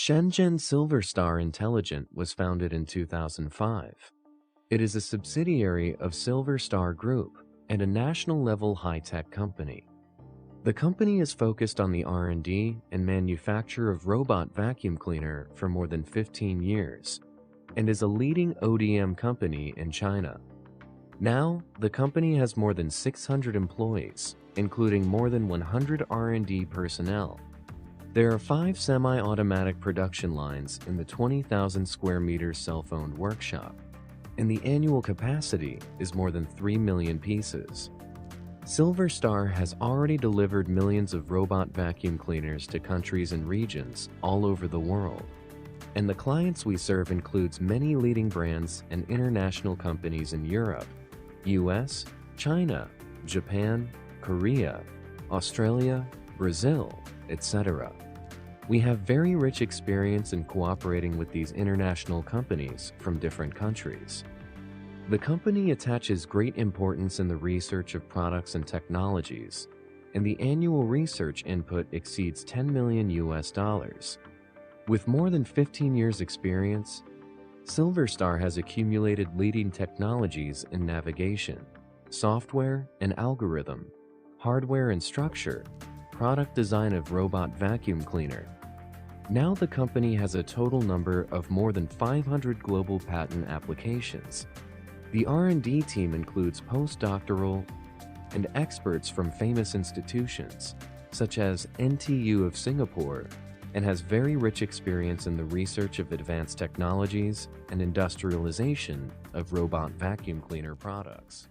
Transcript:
Shenzhen Silverstar Intelligent was founded in 2005. It is a subsidiary of Silverstar Group and a national-level high-tech company. The company is focused on the R&D and manufacture of robot vacuum cleaner for more than 15 years and is a leading ODM company in China. Now, the company has more than 600 employees, including more than 100 R&D personnel. There are 5 semi-automatic production lines in the 20,000 square meter cell-phone workshop, and the annual capacity is more than 3 million pieces. Silverstar has already delivered millions of robot vacuum cleaners to countries and regions all over the world, and the clients we serve includes many leading brands and international companies in Europe, US, China, Japan, Korea, Australia, Brazil, etc. We have very rich experience in cooperating with these international companies from different countries. The company attaches great importance in the research of products and technologies, and the annual research input exceeds $10 million. With more than 15 years experience, Silverstar has accumulated leading technologies in navigation, software and algorithm, hardware and structure, product design of robot vacuum cleaner. Now the company has a total number of more than 500 global patent applications. The R&D team includes postdoctoral and experts from famous institutions, such as NTU of Singapore, and has very rich experience in the research of advanced technologies and industrialization of robot vacuum cleaner products.